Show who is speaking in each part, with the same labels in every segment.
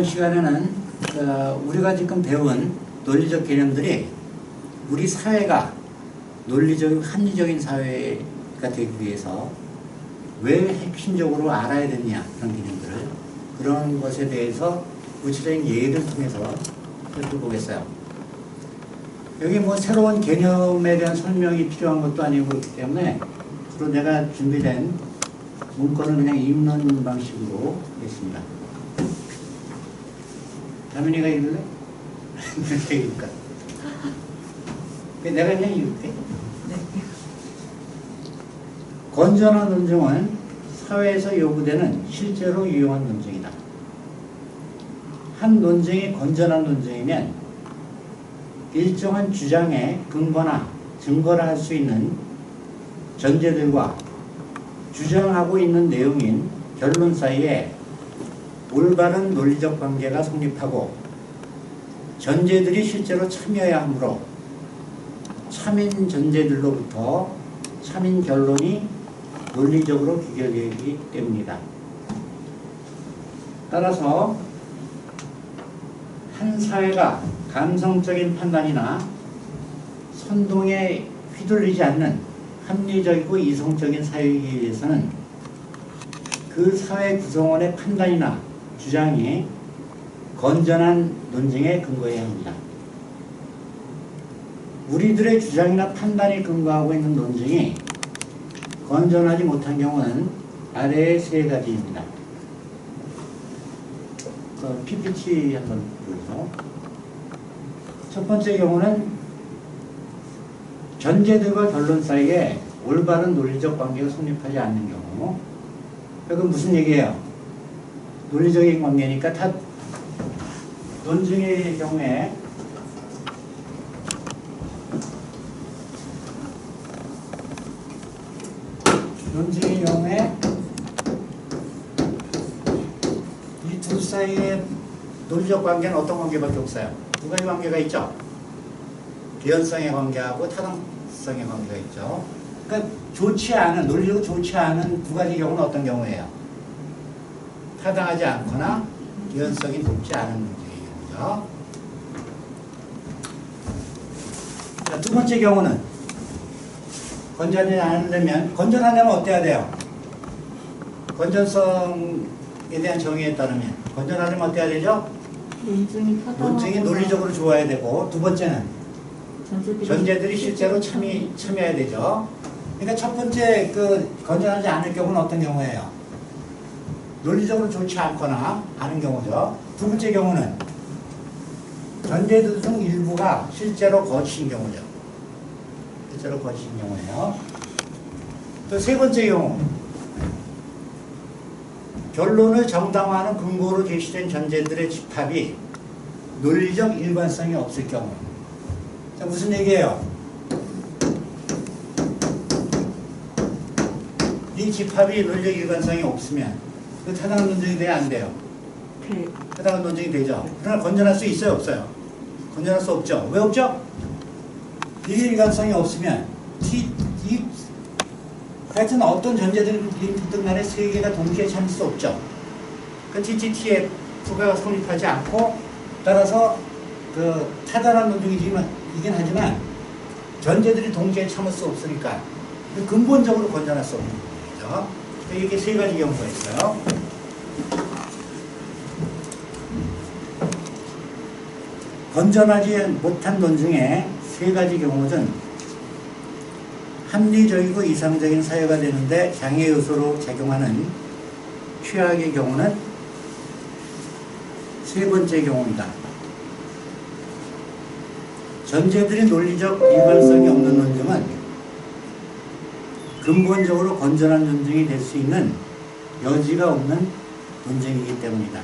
Speaker 1: 시간에는 우리가 지금 배운 논리적 개념들이 우리 사회가 논리적, 합리적인 사회가 되기 위해서 왜 핵심적으로 알아야 되느냐, 그런 개념들을, 그런 것에 대해서 구체적인 예를 통해서 살펴보겠어요. 여기 뭐 새로운 개념에 대한 설명이 필요한 것도 아니고 그렇기 때문에 주로 내가 준비된 문건을 그냥 읽는 방식으로 하겠습니다. 다민이가 읽을래? 내가 읽을까? 내가 그냥 읽을게.
Speaker 2: 네.
Speaker 1: 건전한 논증은 사회에서 요구되는 실제로 유용한 논증이다. 한 논증이 건전한 논증이면 일정한 주장의 근거나 증거라 할 수 있는 전제들과 주장하고 있는 내용인 결론 사이에 올바른 논리적 관계가 성립하고 전제들이 실제로 참여해야 하므로 참인 전제들로부터 참인 결론이 논리적으로 귀결되기 때문이다. 따라서 한 사회가 감성적인 판단이나 선동에 휘둘리지 않는 합리적이고 이성적인 사회이기 위해서는 그 사회 구성원의 판단이나 주장이 건전한 논증에 근거해야 합니다. 우리들의 주장이나 판단이 근거하고 있는 논증이 건전하지 못한 경우는 아래의 세 가지입니다. PPT 한번 보여서. 첫 번째 경우는 전제들과 결론 사이에 올바른 논리적 관계가 성립하지 않는 경우. 그건 무슨 얘기예요? 논리적인 관계니까 논증의 경우에 이 둘 사이의 논리적 관계는 어떤 관계밖에 없어요? 두 가지 관계가 있죠. 개연성의 관계하고 타당성의 관계가 있죠. 그러니까 논리적으로 좋지 않은 두 가지 경우는 어떤 경우예요? 타당하지 않거나 개연성이 높지 않은 문제죠. 자, 두 번째 경우는 건전하려면 어때야 돼요? 건전성에 대한 정의에 따르면 건전하려면 어때야 되죠? 논증이 논리적으로 좋아야 되고, 두 번째는 전제들이 실제로 참여해야 되죠. 그러니까 첫 번째 건전하지 않을 경우는 어떤 경우예요? 논리적으로 좋지 않거나 하는 경우죠. 두 번째 경우는 전제들 중 일부가 실제로 거친 경우죠. 실제로 거친 경우예요. 또 세 번째 경우, 결론을 정당화하는 근거로 제시된 전제들의 집합이 논리적 일관성이 없을 경우. 자, 무슨 얘기예요? 이 집합이 논리적 일관성이 없으면 그 타당한 논증이 돼야 안 돼요?
Speaker 2: 네.
Speaker 1: 타당한 논증이 되죠. 그러나 건전할 수 있어요, 없어요? 건전할 수 없죠. 왜 없죠? 이 일관성이 없으면 하여튼 어떤 전제들이 붙든 간에 세 개가 동시에 참을 수 없죠. 그 TTTF가 성립하지 않고, 따라서 타당한 논증이긴 하지만 전제들이 동시에 참을 수 없으니까 근본적으로 건전할 수 없는 거죠. 이게 세 가지 경우가 있어요. 건전하지 못한 논증의 세 가지 경우는 합리적이고 이상적인 사회가 되는데 장애 요소로 작용하는 취약의 경우는 세 번째 경우입니다. 전제들이 논리적 일관성이 없는 논증은 근본적으로 건전한 논증이 될 수 있는 여지가 없는 논증이기 때문이다.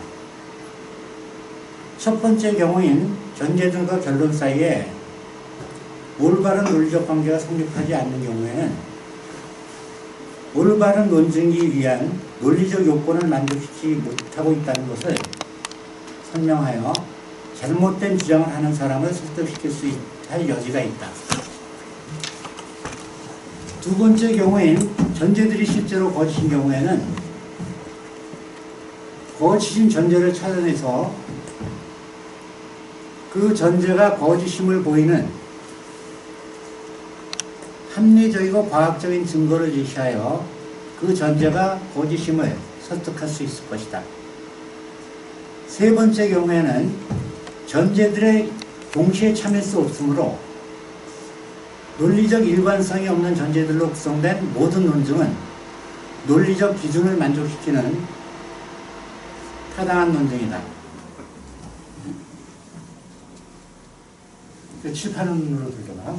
Speaker 1: 첫 번째 경우인 전제들과 결론 사이에 올바른 논리적 관계가 성립하지 않는 경우에는 올바른 논증이 위한 논리적 요건을 만족시키지 못하고 있다는 것을 설명하여 잘못된 주장을 하는 사람을 설득시킬 수 할 여지가 있다. 두 번째 경우인 전제들이 실제로 거치신 경우에는 거치신 전제를 찾아내서 그 전제가 거짓임을 보이는 합리적이고 과학적인 증거를 제시하여 그 전제가 거짓임을 설득할 수 있을 것이다. 세 번째 경우에는 전제들의 동시에 참을 수 없으므로 논리적 일관성이 없는 전제들로 구성된 모든 논증은 논리적 기준을 만족시키는 타당한 논증이다. 7, 8으로 돌려봐.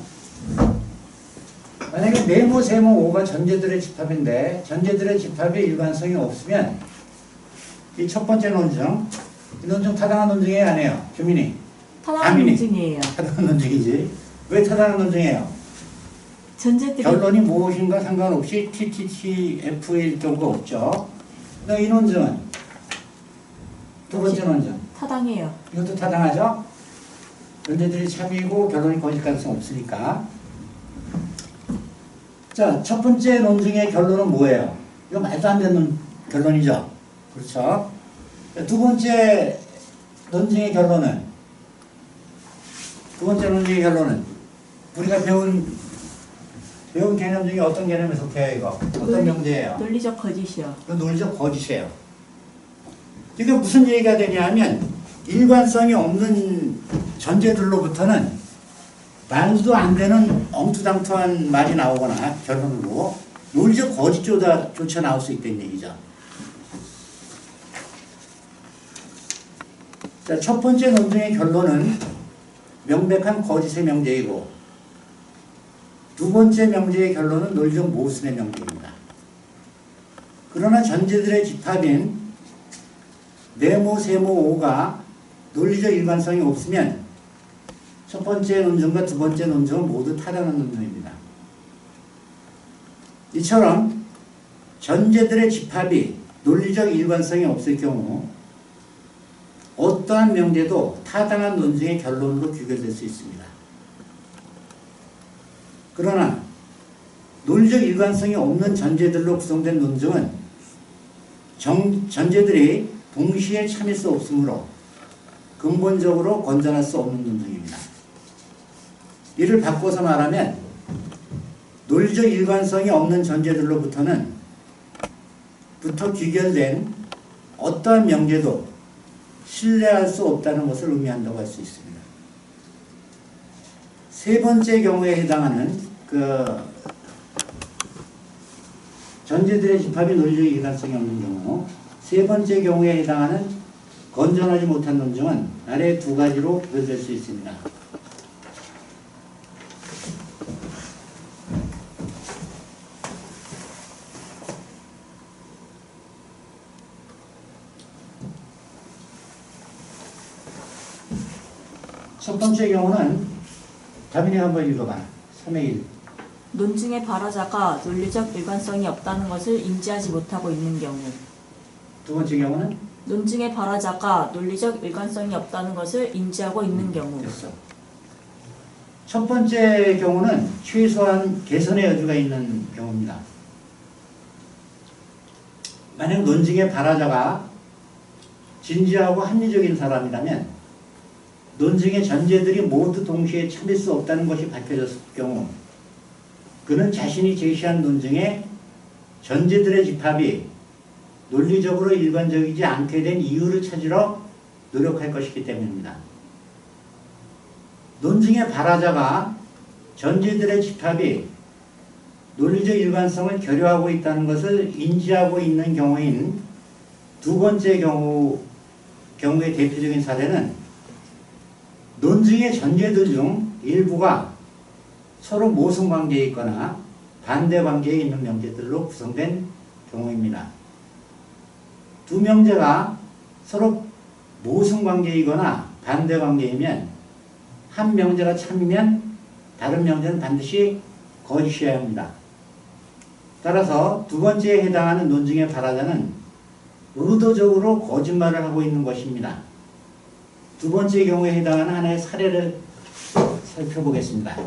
Speaker 1: 만약에 네모, 세모, 5가 전제들의 집합인데 전제들의 집합에 일관성이 없으면 이 첫 번째 논증, 이 논증 타당한 논증이에요, 안 해요? 주민이?
Speaker 2: 타당한 논증이에요.
Speaker 1: 타당한 논증이지. 왜 타당한 논증이에요?
Speaker 2: 전제들이
Speaker 1: 결론이 무엇인가 상관없이 TTTF일 경우가 없죠. 이 논증은 두 번째 논증.
Speaker 2: 타당해요.
Speaker 1: 이것도 타당하죠? 전제들이 참이고 결론이 거짓 가능성 없으니까. 자, 첫 번째 논증의 결론은 뭐예요? 이거 말도 안 되는 결론이죠? 그렇죠? 두 번째 논증의 결론은 우리가 배운 개념 중에 어떤 개념에 속해요, 이거? 어떤 명제예요?
Speaker 2: 논리적 거짓이요.
Speaker 1: 이거 논리적 거짓이에요. 이게 무슨 얘기가 되냐면 일관성이 없는 전제들로부터는 말도 안 되는 엉투당투한 말이 나오거나 결론으로 논리적 거짓조차 나올 수 있다는 얘기죠. 자, 첫 번째 논증의 결론은 명백한 거짓의 명제이고 두 번째 명제의 결론은 논리적 모순의 명제입니다. 그러나 전제들의 집합인 네모, 세모, 5가 논리적 일관성이 없으면 첫 번째 논증과 두 번째 논증은 모두 타당한 논증입니다. 이처럼 전제들의 집합이 논리적 일관성이 없을 경우 어떠한 명제도 타당한 논증의 결론으로 귀결될 수 있습니다. 그러나 논리적 일관성이 없는 전제들로 구성된 논증은 전제들이 동시에 참일 수 없으므로 근본적으로 건전할 수 없는 논증입니다. 이를 바꿔서 말하면 논리적 일관성이 없는 전제들로부터 귀결된 어떠한 명제도 신뢰할 수 없다는 것을 의미한다고 할 수 있습니다. 세 번째 경우에 해당하는 전제들의 집합이 논리적 일관성이 없는 경우, 세 번째 경우에 해당하는 건전하지 못한 논증은 아래 두 가지로 구별될 수 있습니다. 첫 번째 경우는 다민이 한번 읽어봐. 3의 1.
Speaker 2: 논증의 발화자가 논리적 일관성이 없다는 것을 인지하지 못하고 있는 경우.
Speaker 1: 두 번째 경우는
Speaker 2: 논증의 발화자가 논리적 일관성이 없다는 것을 인지하고 있는 경우.
Speaker 1: 됐어. 첫 번째 경우는 최소한 개선의 여지가 있는 경우입니다. 만약 논증의 발화자가 진지하고 합리적인 사람이라면 논증의 전제들이 모두 동시에 참을 수 없다는 것이 밝혀졌을 경우 그는 자신이 제시한 논증의 전제들의 집합이 논리적으로 일관적이지 않게 된 이유를 찾으러 노력할 것이기 때문입니다. 논증의 발화자가 전제들의 집합이 논리적 일관성을 결여하고 있다는 것을 인지하고 있는 경우인 두 번째 경우의 대표적인 사례는 논증의 전제들 중 일부가 서로 모순관계에 있거나 반대관계에 있는 명제들로 구성된 경우입니다. 두 명제가 서로 모순관계이거나 반대관계이면 한 명제가 참이면 다른 명제는 반드시 거짓이어야 합니다. 따라서 두 번째에 해당하는 논증의 발화자는 의도적으로 거짓말을 하고 있는 것입니다. 두 번째 경우에 해당하는 하나의 사례를 살펴보겠습니다.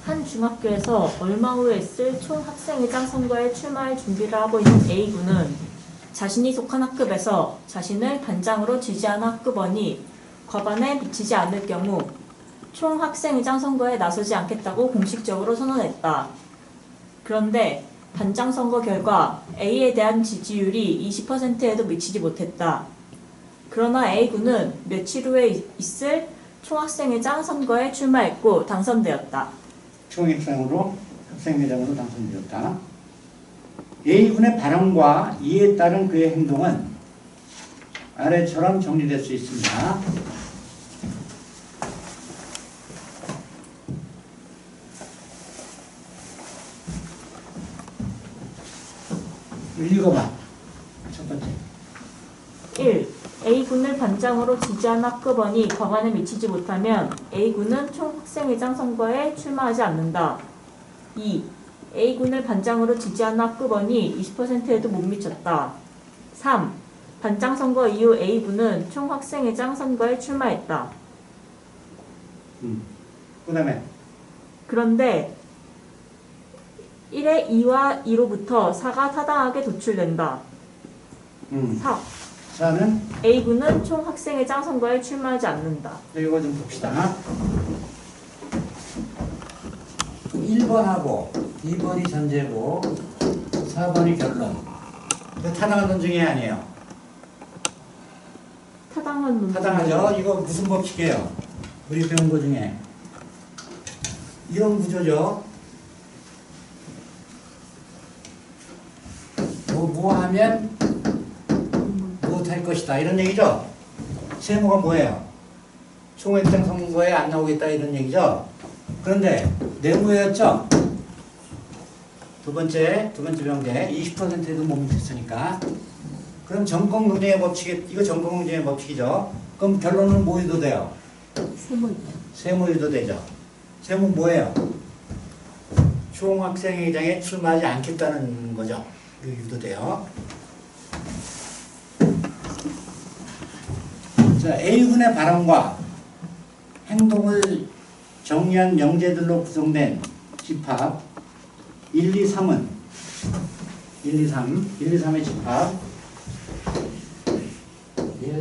Speaker 2: 한 중학교에서 얼마 후에 있을 총학생회장 선거에 출마할 준비를 하고 있는 A군은 자신이 속한 학급에서 자신을 반장으로 지지하는 학급원이 과반에 미치지 않을 경우 총 학생회장 선거에 나서지 않겠다고 공식적으로 선언했다. 그런데 반장 선거 결과 A에 대한 지지율이 20%에도 미치지 못했다. 그러나 A군은 며칠 후에 있을 총학생회장 선거에 출마했고 당선되었다.
Speaker 1: 총회장으로 학생회장으로 당선되었다. A군의 발언과 이에 따른 그의 행동은 아래처럼 정리될 수 있습니다. 1. 첫 번째.
Speaker 2: 1. A군을 반장으로 지지한 학급원이 과반에 미치지 못하면 A군은 총학생회장 선거에 출마하지 않는다. 2. A군을 반장으로 지지한 학급원이 20%에도 못 미쳤다. 3. 반장 선거 이후 A군은 총학생회장 선거에 출마했다.
Speaker 1: 그 다음에
Speaker 2: 그런데 1의 2와 2로부터 4가 타당하게 도출된다. 4.
Speaker 1: 4는
Speaker 2: A군은 총학생회장 선거에 출마하지 않는다.
Speaker 1: 이거 좀 봅시다. 1번하고 2번이 전제고 4번이 결론. 이거 타당한 논증이 아니에요.
Speaker 2: 타당한 논증.
Speaker 1: 타당하죠? 이거 무슨 법칙이에요? 우리 배운 거 중에. 이런 구조죠. 뭐 하면 못할 것이다. 이런 얘기죠. 세모가 뭐예요? 총회장 선거에 안 나오겠다. 이런 얘기죠. 그런데 내부였죠. 두 번째 명제 20%도 못 미쳤으니까. 그럼 전공논의의 법칙이, 이거 전공논의의 법칙이죠. 그럼 결론은 뭐 유도돼요? 세모 유도되죠. 세모 뭐예요? 총학생회장에 출마하지 않겠다는 거죠. 이거 유도돼요. 자, A군의 발언과 행동을 정리한 명제들로 구성된 집합 1, 2, 3은 1, 2, 3의 집합 1,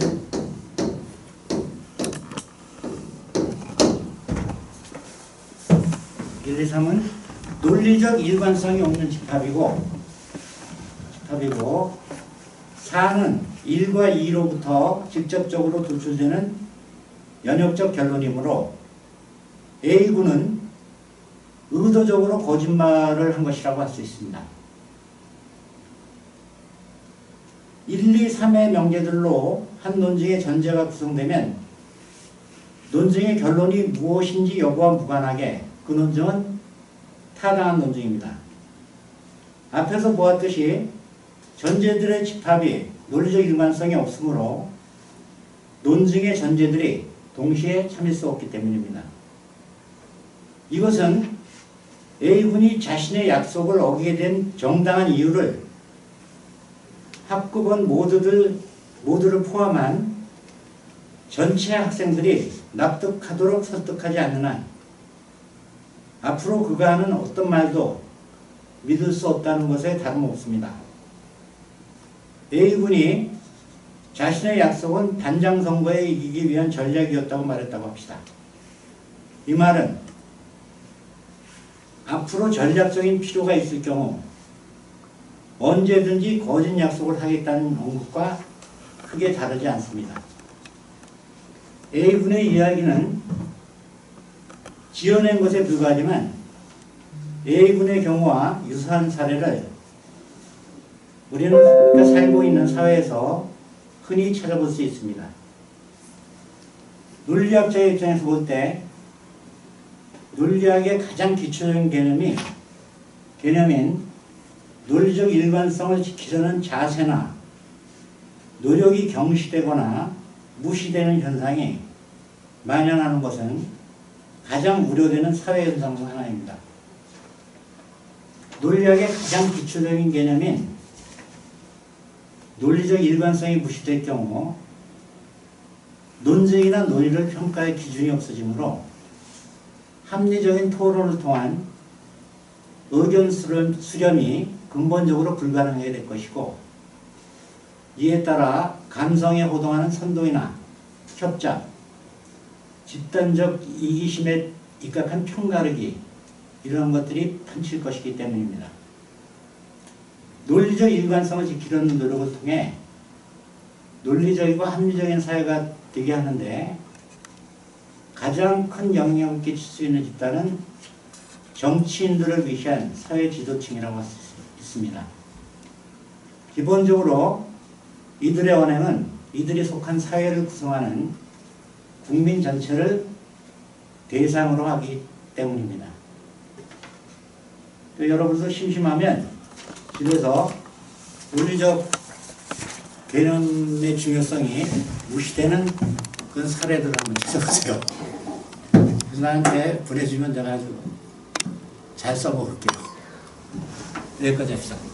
Speaker 1: 1, 2, 3은 논리적 일관성이 없는 집합이고 4는 1과 2로부터 직접적으로 도출되는 연역적 결론이므로 A군은 의도적으로 거짓말을 한 것이라고 할 수 있습니다. 1, 2, 3의 명제들로 한 논증의 전제가 구성되면 논증의 결론이 무엇인지 여부와 무관하게 그 논증은 타당한 논증입니다. 앞에서 보았듯이 전제들의 집합이 논리적 일관성이 없으므로 논증의 전제들이 동시에 참일 수 없기 때문입니다. 이것은 A군이 자신의 약속을 어기게 된 정당한 이유를 학급원 모두를 포함한 전체 학생들이 납득하도록 설득하지 않는 한 앞으로 그가 하는 어떤 말도 믿을 수 없다는 것에 다름없습니다. A군이 자신의 약속은 반장 선거에 이기기 위한 전략이었다고 말했다고 합시다. 이 말은 앞으로 전략적인 필요가 있을 경우 언제든지 거짓 약속을 하겠다는 언급과 크게 다르지 않습니다. A군의 이야기는 지어낸 것에 불과하지만 A군의 경우와 유사한 사례를 우리가 살고 있는 사회에서 흔히 찾아볼 수 있습니다. 논리학자의 입장에서 볼 때 논리학의 가장 기초적인 개념인 논리적 일관성을 지키려는 자세나 노력이 경시되거나 무시되는 현상이 만연하는 것은 가장 우려되는 사회현상 중 하나입니다. 논리학의 가장 기초적인 개념인 논리적 일관성이 무시될 경우 논증이나 논의를 평가할 기준이 없어지므로 합리적인 토론을 통한 의견 수렴이 근본적으로 불가능하게 될 것이고 이에 따라 감성에 호동하는 선동이나 협작, 집단적 이기심에 입각한 편가르기 이런 것들이 판칠 것이기 때문입니다. 논리적 일관성을 지키려는 노력을 통해 논리적이고 합리적인 사회가 되게 하는데 가장 큰 영향을 끼칠 수 있는 집단은 정치인들을 위한 사회 지도층이라고 할 수 있습니다. 기본적으로 이들의 언행은 이들이 속한 사회를 구성하는 국민 전체를 대상으로 하기 때문입니다. 여러분도 심심하면 집에서 논리적 개념의 중요성이 무시되는 그런 사례들을 한번 찾아보세요. 그래서 나한테 보내주면 내가 아주 잘 써먹을게요. 여기까지 합시다.